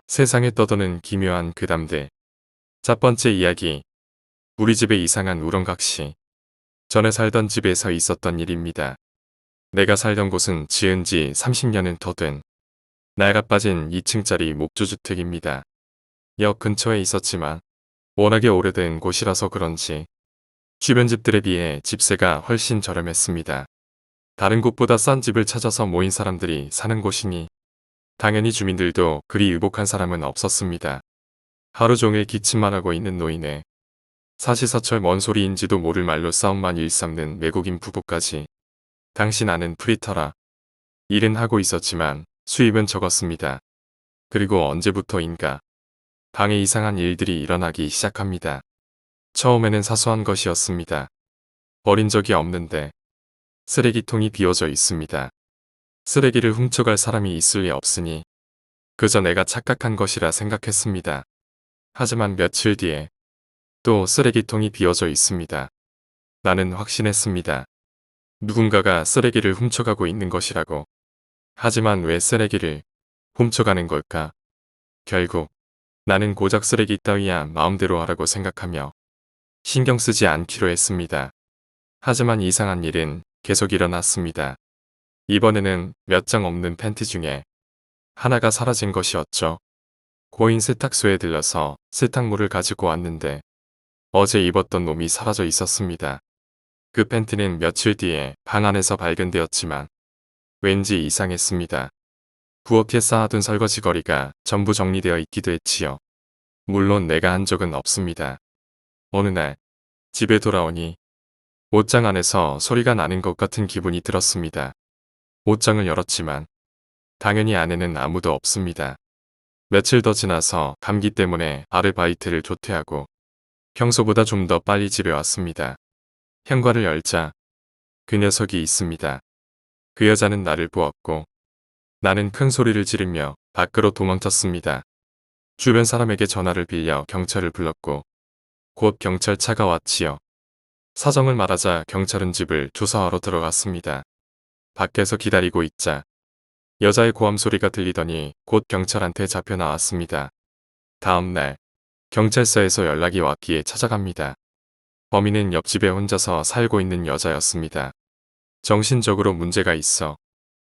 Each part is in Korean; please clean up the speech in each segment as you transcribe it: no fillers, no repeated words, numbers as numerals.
세상에 떠도는 기묘한 괴담들. 첫 번째 이야기. 우리 집에 이상한 우렁각시. 전에 살던 집에서 있었던 일입니다. 내가 살던 곳은 지은 지 30년은 더 된 낡아빠진 2층짜리 목조주택입니다. 역 근처에 있었지만 워낙에 오래된 곳이라서 그런지 주변 집들에 비해 집세가 훨씬 저렴했습니다. 다른 곳보다 싼 집을 찾아서 모인 사람들이 사는 곳이니 당연히 주민들도 그리 유복한 사람은 없었습니다. 하루 종일 기침만 하고 있는 노인에 사시사철 뭔 소리인지도 모를 말로 싸움만 일삼는 외국인 부부까지. 당시 나는 프리터라 일은 하고 있었지만 수입은 적었습니다. 그리고 언제부터인가 방에 이상한 일들이 일어나기 시작합니다. 처음에는 사소한 것이었습니다. 버린 적이 없는데 쓰레기통이 비워져 있습니다. 쓰레기를 훔쳐갈 사람이 있을 리 없으니 그저 내가 착각한 것이라 생각했습니다. 하지만 며칠 뒤에 또 쓰레기통이 비어져 있습니다. 나는 확신했습니다. 누군가가 쓰레기를 훔쳐가고 있는 것이라고. 하지만 왜 쓰레기를 훔쳐가는 걸까? 결국 나는 고작 쓰레기 따위야 마음대로 하라고 생각하며 신경 쓰지 않기로 했습니다. 하지만 이상한 일은 계속 일어났습니다. 이번에는 몇 장 없는 팬티 중에 하나가 사라진 것이었죠. 고인 세탁소에 들러서 세탁물을 가지고 왔는데 어제 입었던 놈이 사라져 있었습니다. 그 팬티는 며칠 뒤에 방 안에서 발견되었지만 왠지 이상했습니다. 부엌에 쌓아둔 설거지거리가 전부 정리되어 있기도 했지요. 물론 내가 한 적은 없습니다. 어느 날 집에 돌아오니 옷장 안에서 소리가 나는 것 같은 기분이 들었습니다. 옷장을 열었지만 당연히 안에는 아무도 없습니다. 며칠 더 지나서 감기 때문에 아르바이트를 조퇴하고 평소보다 좀 더 빨리 집에 왔습니다. 현관을 열자 그 녀석이 있습니다. 그 여자는 나를 보았고 나는 큰 소리를 지르며 밖으로 도망쳤습니다. 주변 사람에게 전화를 빌려 경찰을 불렀고 곧 경찰차가 왔지요. 사정을 말하자 경찰은 집을 조사하러 들어갔습니다. 밖에서 기다리고 있자 여자의 고함 소리가 들리더니 곧 경찰한테 잡혀 나왔습니다. 다음 날 경찰서에서 연락이 왔기에 찾아갑니다. 범인은 옆집에 혼자서 살고 있는 여자였습니다. 정신적으로 문제가 있어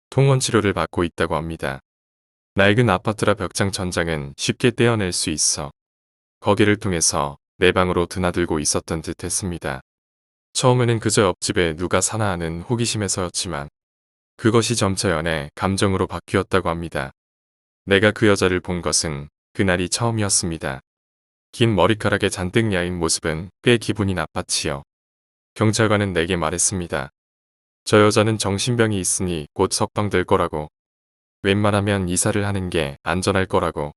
통원 치료를 받고 있다고 합니다. 낡은 아파트라 벽장 천장은 쉽게 떼어낼 수 있어 거기를 통해서 내 방으로 드나들고 있었던 듯 했습니다. 처음에는 그저 옆집에 누가 사나 하는 호기심에서였지만 그것이 점차 연애 감정으로 바뀌었다고 합니다. 내가 그 여자를 본 것은 그날이 처음이었습니다. 긴 머리카락에 잔뜩 야인 모습은 꽤 기분이 나빴지요. 경찰관은 내게 말했습니다. 저 여자는 정신병이 있으니 곧 석방될 거라고. 웬만하면 이사를 하는 게 안전할 거라고.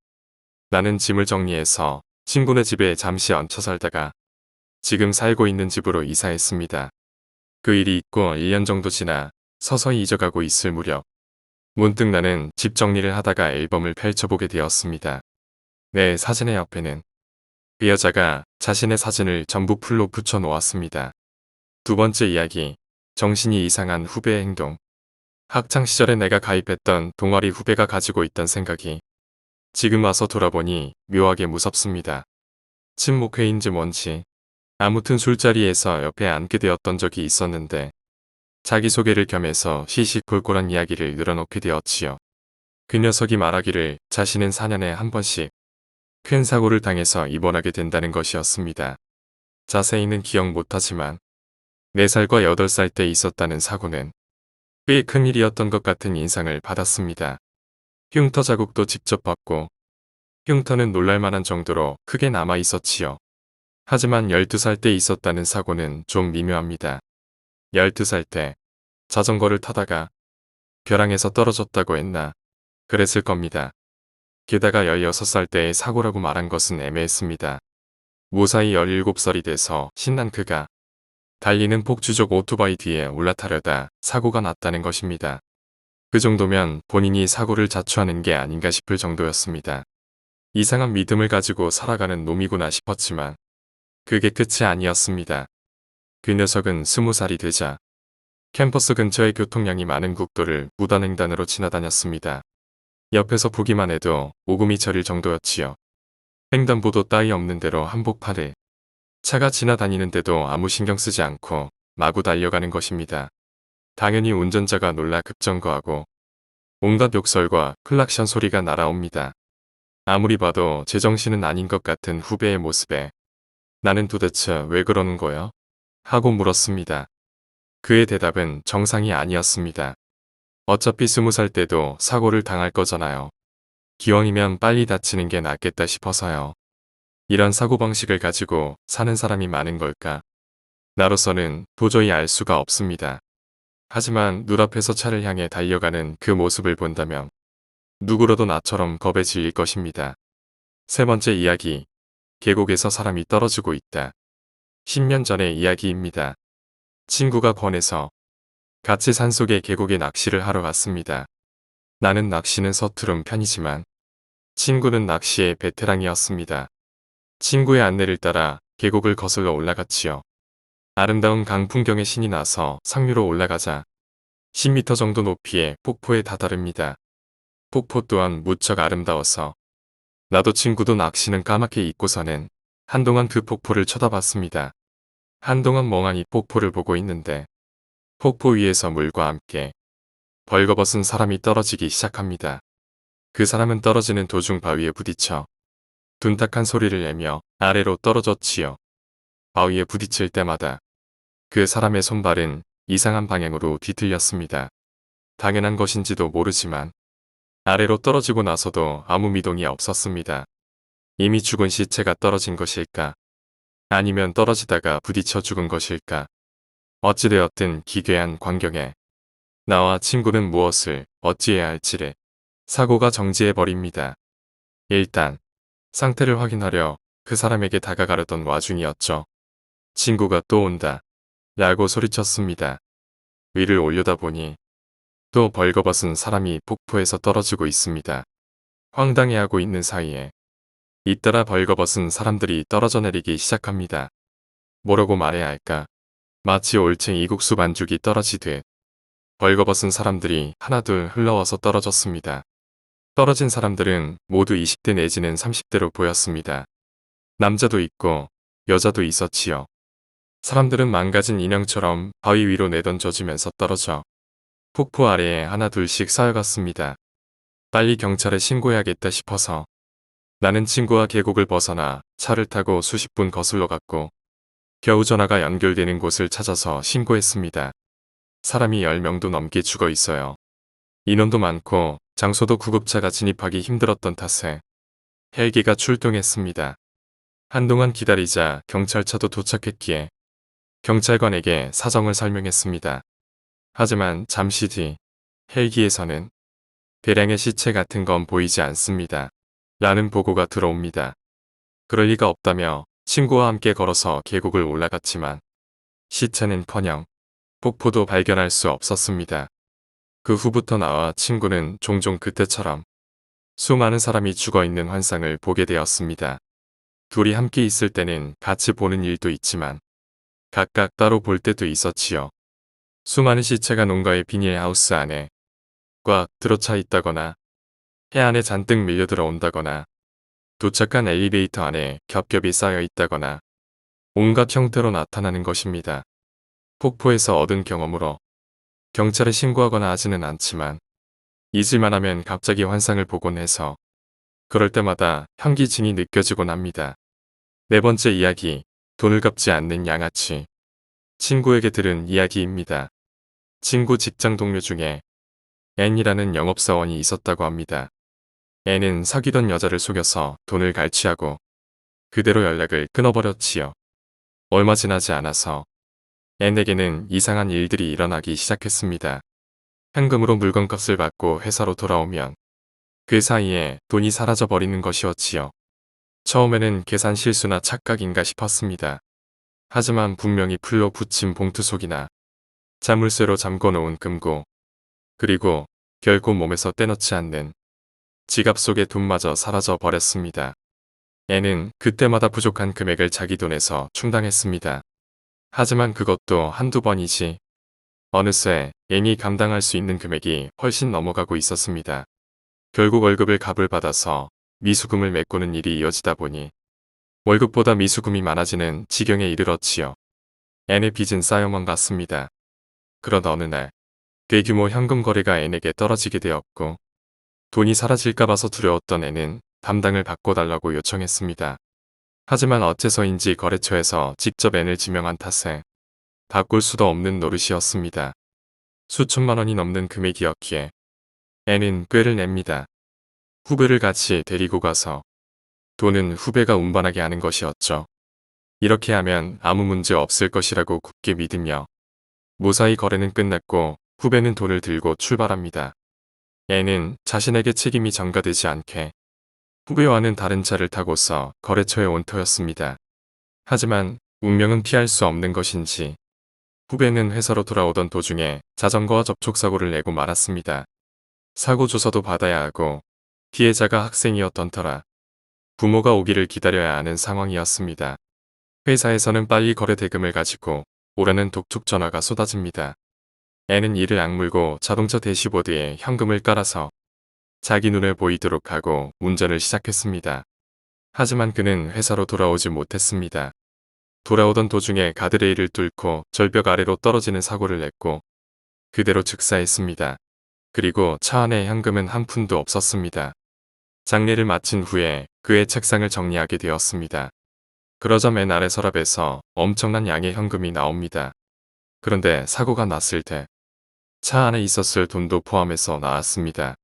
나는 짐을 정리해서 친구네 집에 잠시 얹혀 살다가 지금 살고 있는 집으로 이사했습니다. 그 일이 있고 1년 정도 지나 서서히 잊어가고 있을 무렵 문득 나는 집 정리를 하다가 앨범을 펼쳐보게 되었습니다. 내 사진의 옆에는 그 여자가 자신의 사진을 전부 풀로 붙여 놓았습니다. 두 번째 이야기. 정신이 이상한 후배의 행동. 학창시절에 내가 가입했던 동아리 후배가 가지고 있던 생각이 지금 와서 돌아보니 묘하게 무섭습니다. 친목회인지 뭔지 아무튼 술자리에서 옆에 앉게 되었던 적이 있었는데 자기소개를 겸해서 시시콜콜한 이야기를 늘어놓게 되었지요. 그 녀석이 말하기를 자신은 4년에 한 번씩 큰 사고를 당해서 입원하게 된다는 것이었습니다. 자세히는 기억 못하지만 4살과 8살 때 있었다는 사고는 꽤 큰일이었던 것 같은 인상을 받았습니다. 흉터 자국도 직접 봤고 흉터는 놀랄만한 정도로 크게 남아 있었지요. 하지만 12살 때 있었다는 사고는 좀 미묘합니다. 12살 때 자전거를 타다가 벼랑에서 떨어졌다고 했나 그랬을 겁니다. 게다가 16살 때의 사고라고 말한 것은 애매했습니다. 무사히 17살이 돼서 신난 그가 달리는 폭주족 오토바이 뒤에 올라타려다 사고가 났다는 것입니다. 그 정도면 본인이 사고를 자초하는 게 아닌가 싶을 정도였습니다. 이상한 믿음을 가지고 살아가는 놈이구나 싶었지만 그게 끝이 아니었습니다. 그 녀석은 20살이 되자 캠퍼스 근처의 교통량이 많은 국도를 무단횡단으로 지나다녔습니다. 옆에서 보기만 해도 오금이 저릴 정도였지요. 횡단보도 따위 없는 대로 한복판을 차가 지나다니는데도 아무 신경 쓰지 않고 마구 달려가는 것입니다. 당연히 운전자가 놀라 급정거하고 온갖 욕설과 클락션 소리가 날아옵니다. 아무리 봐도 제정신은 아닌 것 같은 후배의 모습에 나는 도대체 왜 그러는 거야? 하고 물었습니다. 그의 대답은 정상이 아니었습니다. 어차피 20살 때도 사고를 당할 거잖아요. 기왕이면 빨리 다치는 게 낫겠다 싶어서요. 이런 사고방식을 가지고 사는 사람이 많은 걸까? 나로서는 도저히 알 수가 없습니다. 하지만 눈앞에서 차를 향해 달려가는 그 모습을 본다면 누구라도 나처럼 겁에 질릴 것입니다. 세 번째 이야기. 계곡에서 사람이 떨어지고 있다. 10년 전의 이야기입니다. 친구가 권해서 같이 산속의 계곡에 낚시를 하러 갔습니다. 나는 낚시는 서투른 편이지만 친구는 낚시의 베테랑이었습니다. 친구의 안내를 따라 계곡을 거슬러 올라갔지요. 아름다운 강 풍경에 신이 나서 상류로 올라가자 10m 정도 높이의 폭포에 다다릅니다. 폭포 또한 무척 아름다워서 나도 친구도 낚시는 까맣게 잊고서는 한동안 그 폭포를 쳐다봤습니다. 한동안 멍하니 폭포를 보고 있는데 폭포 위에서 물과 함께 벌거벗은 사람이 떨어지기 시작합니다. 그 사람은 떨어지는 도중 바위에 부딪혀 둔탁한 소리를 내며 아래로 떨어졌지요. 바위에 부딪힐 때마다 그 사람의 손발은 이상한 방향으로 뒤틀렸습니다. 당연한 것인지도 모르지만 아래로 떨어지고 나서도 아무 미동이 없었습니다. 이미 죽은 시체가 떨어진 것일까? 아니면 떨어지다가 부딪혀 죽은 것일까? 어찌되었든 기괴한 광경에 나와 친구는 무엇을 어찌해야 할지를 사고가 정지해버립니다. 일단 상태를 확인하려 그 사람에게 다가가려던 와중이었죠. 친구가 또 온다 라고 소리쳤습니다. 위를 올려다보니 또 벌거벗은 사람이 폭포에서 떨어지고 있습니다. 황당해하고 있는 사이에 잇따라 벌거벗은 사람들이 떨어져 내리기 시작합니다. 뭐라고 말해야 할까? 마치 올챙이 국수 반죽이 떨어지듯 벌거벗은 사람들이 하나둘 흘러와서 떨어졌습니다. 떨어진 사람들은 모두 20대 내지는 30대로 보였습니다. 남자도 있고 여자도 있었지요. 사람들은 망가진 인형처럼 바위 위로 내던져지면서 떨어져 폭포 아래에 하나둘씩 쌓여갔습니다. 빨리 경찰에 신고해야겠다 싶어서 나는 친구와 계곡을 벗어나 차를 타고 수십 분 거슬러 갔고 겨우 전화가 연결되는 곳을 찾아서 신고했습니다. 사람이 10명도 넘게 죽어 있어요. 인원도 많고 장소도 구급차가 진입하기 힘들었던 탓에 헬기가 출동했습니다. 한동안 기다리자 경찰차도 도착했기에 경찰관에게 사정을 설명했습니다. 하지만 잠시 뒤 헬기에서는 대량의 시체 같은 건 보이지 않습니다. 라는 보고가 들어옵니다. 그럴 리가 없다며 친구와 함께 걸어서 계곡을 올라갔지만 시체는커녕 폭포도 발견할 수 없었습니다. 그 후부터 나와 친구는 종종 그때처럼 수많은 사람이 죽어있는 환상을 보게 되었습니다. 둘이 함께 있을 때는 같이 보는 일도 있지만 각각 따로 볼 때도 있었지요. 수많은 시체가 농가의 비닐하우스 안에 꽉 들어차 있다거나 해안에 잔뜩 밀려 들어온다거나 도착한 엘리베이터 안에 겹겹이 쌓여 있다거나 온갖 형태로 나타나는 것입니다. 폭포에서 얻은 경험으로 경찰에 신고하거나 하지는 않지만 잊을만 하면 갑자기 환상을 보곤 해서 그럴 때마다 현기증이 느껴지곤 합니다. 네 번째 이야기, 돈을 갚지 않는 양아치. 친구에게 들은 이야기입니다. 친구 직장 동료 중에 N이라는 영업사원이 있었다고 합니다. N은 사귀던 여자를 속여서 돈을 갈취하고 그대로 연락을 끊어버렸지요. 얼마 지나지 않아서 N에게는 이상한 일들이 일어나기 시작했습니다. 현금으로 물건값을 받고 회사로 돌아오면 그 사이에 돈이 사라져 버리는 것이었지요. 처음에는 계산 실수나 착각인가 싶었습니다. 하지만 분명히 풀로 붙인 봉투 속이나 자물쇠로 잠궈놓은 금고, 그리고 결코 몸에서 떼놓지 않는 지갑 속의 돈마저 사라져 버렸습니다. N은 그때마다 부족한 금액을 자기 돈에서 충당했습니다. 하지만 그것도 한두 번이지 어느새 N이 감당할 수 있는 금액이 훨씬 넘어가고 있었습니다. 결국 월급을 값을 받아서 미수금을 메꾸는 일이 이어지다 보니 월급보다 미수금이 많아지는 지경에 이르렀지요. N의 빚은 쌓여만 갔습니다. 그러다 어느 날 대규모 현금 거래가 N에게 떨어지게 되었고 돈이 사라질까 봐서 두려웠던 N은 담당을 바꿔달라고 요청했습니다. 하지만 어째서인지 거래처에서 직접 N을 지명한 탓에 바꿀 수도 없는 노릇이었습니다. 수천만 원이 넘는 금액이었기에 N은 꾀를 냅니다. 후배를 같이 데리고 가서 돈은 후배가 운반하게 하는 것이었죠. 이렇게 하면 아무 문제 없을 것이라고 굳게 믿으며 무사히 거래는 끝났고 후배는 돈을 들고 출발합니다. N은 자신에게 책임이 전가되지 않게 후배와는 다른 차를 타고서 거래처에 온 터였습니다. 하지만 운명은 피할 수 없는 것인지 후배는 회사로 돌아오던 도중에 자전거와 접촉사고를 내고 말았습니다. 사고 조서도 받아야 하고 피해자가 학생이었던 터라 부모가 오기를 기다려야 하는 상황이었습니다. 회사에서는 빨리 거래 대금을 가지고 오라는 독촉 전화가 쏟아집니다. N은 이를 악물고 자동차 대시보드에 현금을 깔아서 자기 눈에 보이도록 하고 운전을 시작했습니다. 하지만 그는 회사로 돌아오지 못했습니다. 돌아오던 도중에 가드레일을 뚫고 절벽 아래로 떨어지는 사고를 냈고 그대로 즉사했습니다. 그리고 차 안에 현금은 한 푼도 없었습니다. 장례를 마친 후에 그의 책상을 정리하게 되었습니다. 그러자 맨 아래 서랍에서 엄청난 양의 현금이 나옵니다. 그런데 사고가 났을 때 차 안에 있었을 돈도 포함해서 나왔습니다.